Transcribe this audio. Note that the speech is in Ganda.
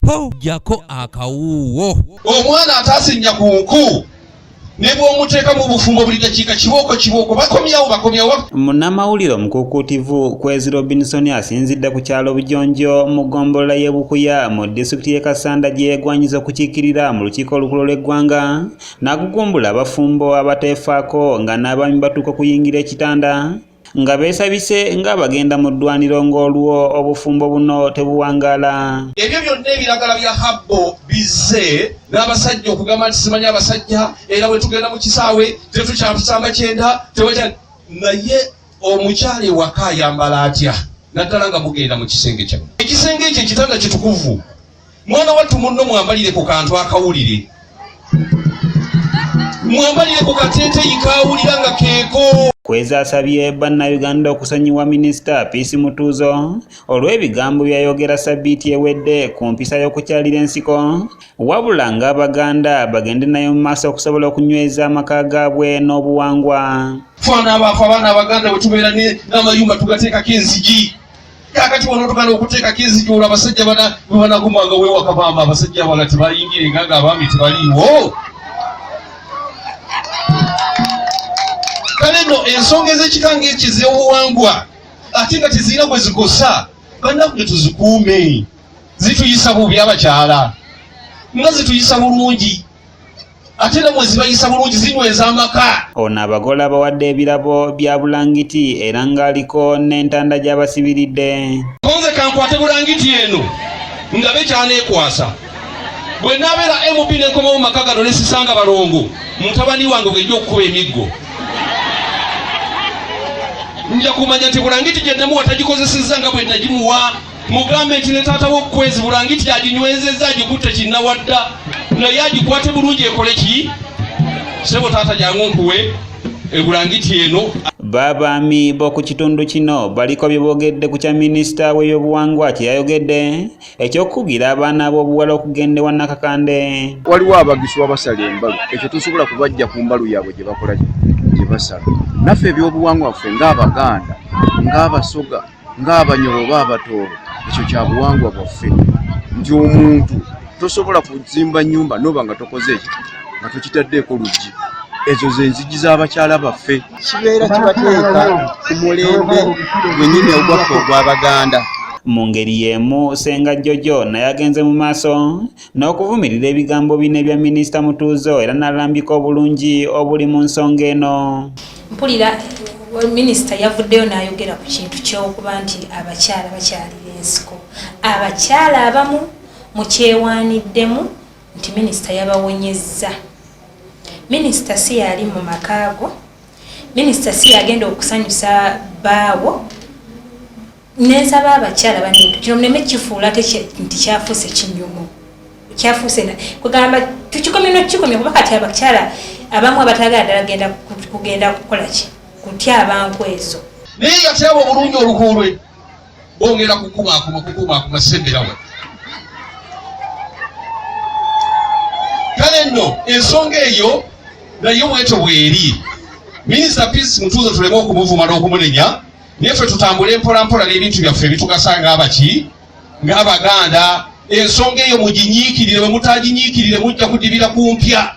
po jako akawuwo omwana atasinya ku nku ne bw'omuteeka mu bufumbo buli dakiika kibooko bakomyawo. Munnamawulire omukuukutivu Kwezi Robinson asinzidde ku kyalo Bujonjo mu ggombolola y'e Bukuya mu disitulikiti y'e Kasanda gye yeegwanyiza okukiikirira mu lukiiko olukulu lw'eggwanga n'akugumbula abafumbo abateefaako nga n'abaami batuuka okuyingira ekitanda nga beesabise nga bagenda mu ddwaniro ng'olwo obufumbo buno tebuwangaala. Ebyo byonna ebiragala bya habbo bizze n'abasajja okugamba nti simanyi abasajja era bwe tugenda mu kisaawe tetukyasamba kyenda naye omukyala ewaka ayambala atya naddala nga mugenda mu kisenge kyammwe. Ekisenge ekyo ekitanda kitukuvu mwana wattu munno mwambalire ku kantu akawulire mwambalire ku kateeteeyi kawulira nga keeko. Kwezi asabye bannayuganda okusonyiwa Minisita Peace Mutuuzo olw'ebigambo byayogera Ssabbiiti ewedde ku mpisa y'okukyalira ensiko wabula ng'Abaganda bagende nayo mu maaso okusobola okunyweza amaka gaabwe n'obuwangwa. Fana abaana Abaganda bwe tubeera n'amayumba tugateekako enzigi kakati wano tugenda okuteekako enzigi olwo abasajja banagumwanga weewaka bamba abasajja abala tebayingirenga ng'abaami tebaliiwo. Kale no ensonga ez'ekikanga ekyo ez'obuwangwa ate nga tezirina bwe zikosa bannaffe tuzikuume zituyisa bubi abakyala nga zituyisa bulungi ate namwe zibayisa bulungi zinyweza amaka. Ono abagole abawadde ebirabo bya bulangiti era ng'aliko n'entanda gy'abasibiridde. Konze kankwate bulangiti eno ngabe kyaneekwasa bwe naabeera MP n'enkomawo mu maka gano ne sisanga balongo mutabani wange bw'ejja okukuba emiggo nja kumanya nti bulangiti gye namuwa tagikozesezza nga bwe nagimuwa mugambe nti ne taata w'Okwezi bulangiti aginywezezza agikutte kinnawadda naye agikwate bulungi ekole ki sebo taata jangu nkuwe ebulangiti eno. Baabaami b'oku kitundu kino baliko bye boogedde ku kya minisita w'ebyobuwangwa kye yayogedde eky'okukugira abaana b'obuwala okugenda ewa Nakakande. Waliwo abagiswa basala embalu ekyo tosobola kubajja ku mbalu yaabwe gye bakola gye basala. Naffe ebyobuwangwa ffe ng'Abaganda ng'Abasoga ng'Abanyoro oba Abatooro ekyo kya buwangwa bwaffe nti omuntu tosobola kuzimba nnyumba n'oba nga tokoze ekyo nga tokitaddeeko luggi. Ezo ze nzigi z'abakyala baffe kibeera kibateeka ku mulembe gwennyini ogwaffe ogw'Abaganda. Mu ngeri y'emu Ssenga Jojo naye agenze mu maaso n'okuvumirira ebigambo bino ebya Minisita Mutuuzo era n'alambika obulungi obuli mu nsonga eno. Mpulira Minisita yavuddeyo n'ayogera ku kintu ky'okuba nti abakyala bakyalira ensiko. Abakyala abamu mukyewaaniddemu nti Minisita yabawonyezza. Minisita si yali mu makaago, Minisita si yagenda okusanyusa baawo. Nensaba abakyala bantu kino muleme kifuula nti kyafuuse kinyumu kyafuuse kugamba tukikomye nokikomye kuba kati abakyala abamu abatagala ddala kugenda kukola ki kutya abantu ezo naye yatyaba obulungi olukuulwe bongera kukumaakuma semberawe. Kale nno ensonga eyo nayo bwetyo bweri Minisita Peace Mutuuzo tuleme okumuvuma n'okumunenya naye ffe tutambule mpolampola n'ebintu byaffe bitugasanga abaki ng'Abaganda. Ensonga eyo muginyiikirire bwe mutaginyiikirire mujja kudibira ku mpya.